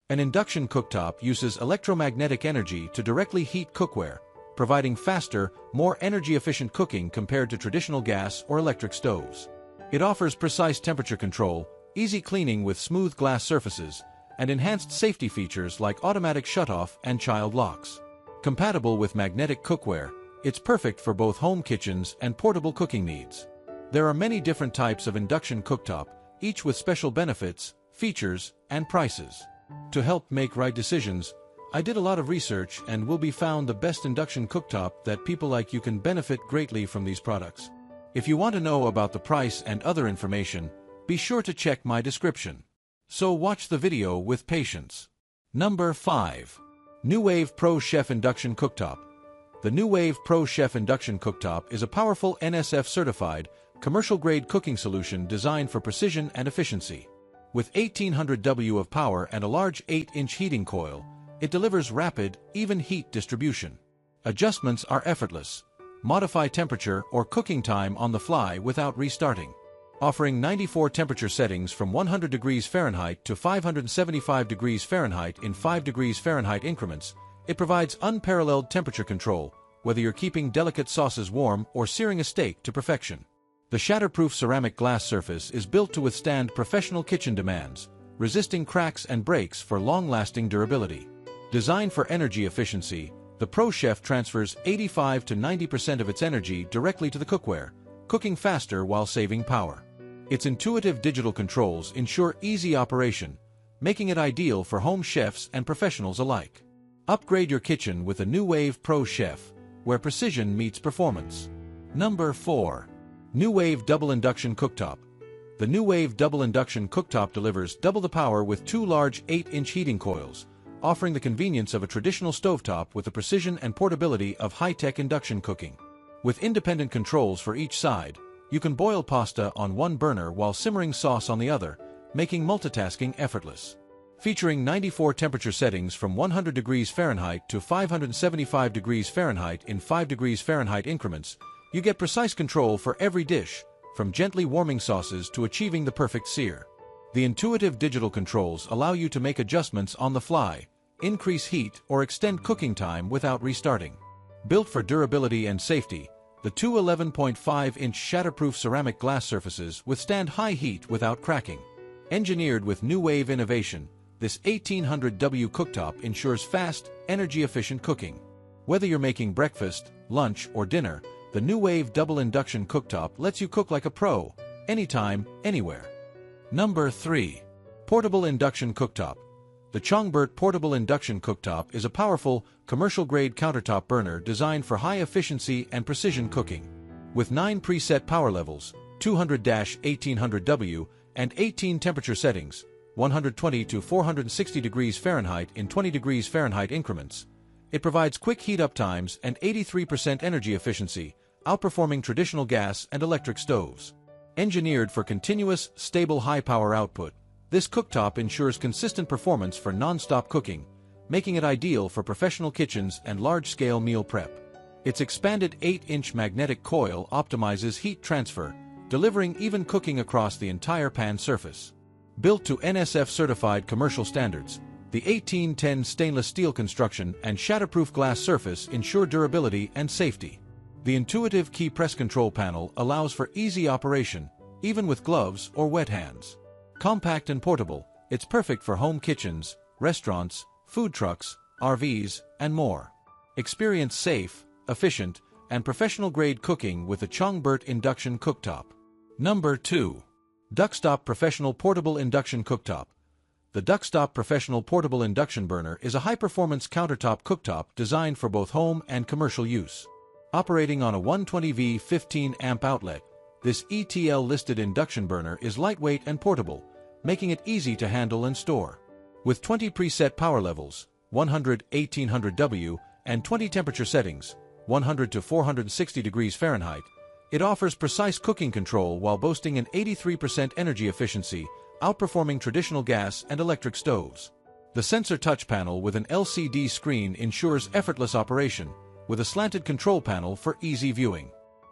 An induction cooktop uses electromagnetic energy to directly heat cookware, providing faster, more energy-efficient cooking compared to traditional gas or electric stoves. It offers precise temperature control, easy cleaning with smooth glass surfaces, and enhanced safety features like automatic shutoff and child locks. Compatible with magnetic cookware, it's perfect for both home kitchens and portable cooking needs. There are many different types of induction cooktop, each with special benefits, features, and prices. To help make right decisions, I did a lot of research and will be found the best induction cooktop that people like you can benefit greatly from these products. If you want to know about the price and other information, be sure to check my description. So watch the video with patience. Number 5. NewWave Pro Chef Induction Cooktop. The NewWave Pro Chef Induction Cooktop is a powerful NSF-certified, commercial-grade cooking solution designed for precision and efficiency. With 1800 W of power and a large 8-inch heating coil, it delivers rapid, even heat distribution. Adjustments are effortless. Modify temperature or cooking time on the fly without restarting. Offering 94 temperature settings from 100 degrees Fahrenheit to 575 degrees Fahrenheit in 5 degrees Fahrenheit increments, it provides unparalleled temperature control, whether you're keeping delicate sauces warm or searing a steak to perfection. The shatterproof ceramic glass surface is built to withstand professional kitchen demands, resisting cracks and breaks for long-lasting durability. Designed for energy efficiency, the Pro Chef transfers 85 to 90% of its energy directly to the cookware, cooking faster while saving power. Its intuitive digital controls ensure easy operation, making it ideal for home chefs and professionals alike. Upgrade your kitchen with a NewWave Pro Chef, where precision meets performance. Number 4. NewWave Double Induction Cooktop. The NewWave Double Induction Cooktop delivers double the power with two large 8-inch heating coils, offering the convenience of a traditional stovetop with the precision and portability of high-tech induction cooking. With independent controls for each side, you can boil pasta on one burner while simmering sauce on the other, making multitasking effortless. Featuring 94 temperature settings from 100 degrees Fahrenheit to 575 degrees Fahrenheit in 5 degrees Fahrenheit increments, you get precise control for every dish, from gently warming sauces to achieving the perfect sear. The intuitive digital controls allow you to make adjustments on the fly, increase heat, or extend cooking time without restarting. Built for durability and safety, the two 11.5-inch shatterproof ceramic glass surfaces withstand high heat without cracking. Engineered with NewWave innovation, this 1800 W cooktop ensures fast, energy-efficient cooking. Whether you're making breakfast, lunch, or dinner, the NewWave Double Induction Cooktop lets you cook like a pro, anytime, anywhere. Number 3. Portable Induction Cooktop. The Chongburt Portable Induction Cooktop is a powerful, commercial-grade countertop burner designed for high-efficiency and precision cooking. With 9 preset power levels, 200-1800 W, and 18 temperature settings, 120 to 460 degrees Fahrenheit in 20 degrees Fahrenheit increments, it provides quick heat-up times and 83% energy efficiency, outperforming traditional gas and electric stoves. Engineered for continuous, stable high-power output, this cooktop ensures consistent performance for non-stop cooking, making it ideal for professional kitchens and large-scale meal prep. Its expanded 8-inch magnetic coil optimizes heat transfer, delivering even cooking across the entire pan surface. Built to NSF-certified commercial standards, the 1810 stainless steel construction and shatterproof glass surface ensure durability and safety. The intuitive key press control panel allows for easy operation, even with gloves or wet hands. Compact and portable, it's perfect for home kitchens, restaurants, food trucks, RVs, and more. Experience safe, efficient, and professional-grade cooking with the Chongburt Induction Cooktop. Number 2. Duckstop Professional Portable Induction Cooktop. The Duckstop Professional Portable Induction Burner is a high-performance countertop cooktop designed for both home and commercial use. Operating on a 120V 15-amp outlet, this ETL-listed induction burner is lightweight and portable, making it easy to handle and store. With 20 preset power levels, 100, 1800 W, and 20 temperature settings, 100 to 460 degrees Fahrenheit, it offers precise cooking control while boasting an 83% energy efficiency, outperforming traditional gas and electric stoves. The sensor touch panel with an LCD screen ensures effortless operation, with a slanted control panel for easy viewing.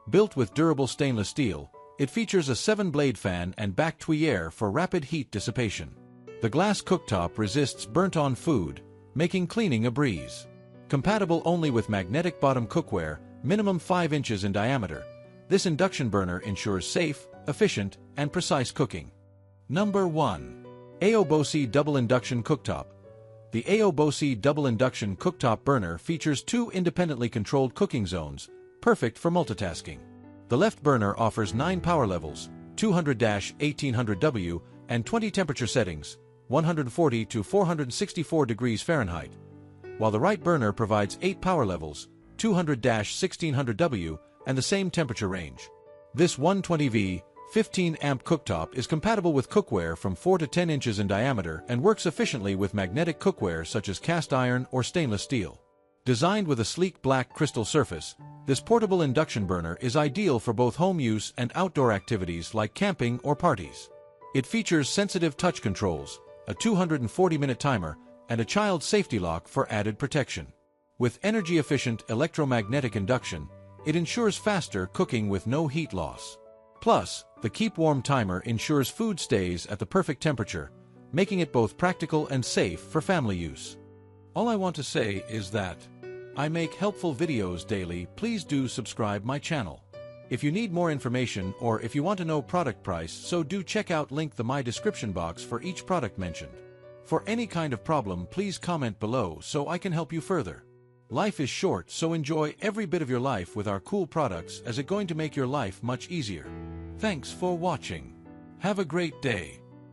Built with durable stainless steel, it features a 7-blade fan and back tuyere for rapid heat dissipation. The glass cooktop resists burnt-on food, making cleaning a breeze. Compatible only with magnetic bottom cookware, minimum 5 inches in diameter, this induction burner ensures safe, efficient, and precise cooking. Number 1. Aobosi Double Induction Cooktop. The Aobosi Double Induction Cooktop burner features 2 independently controlled cooking zones, perfect for multitasking. The left burner offers 9 power levels, 200-1800W, and 20 temperature settings, 140 to 464 degrees Fahrenheit, while the right burner provides 8 power levels, 200-1600W, and the same temperature range. This 120V, 15-amp cooktop is compatible with cookware from 4 to 10 inches in diameter and works efficiently with magnetic cookware such as cast iron or stainless steel. Designed with a sleek black crystal surface, this portable induction burner is ideal for both home use and outdoor activities like camping or parties. It features sensitive touch controls, a 240-minute timer, and a child safety lock for added protection. With energy-efficient electromagnetic induction, it ensures faster cooking with no heat loss. Plus, the Keep Warm timer ensures food stays at the perfect temperature, making it both practical and safe for family use. All I want to say is that I make helpful videos daily. Please do subscribe my channel. If you need more information or if you want to know product price, so do check out link the my description box for each product mentioned. For any kind of problem, please comment below so I can help you further. Life is short, so enjoy every bit of your life with our cool products, as it's going to make your life much easier. Thanks for watching. Have a great day.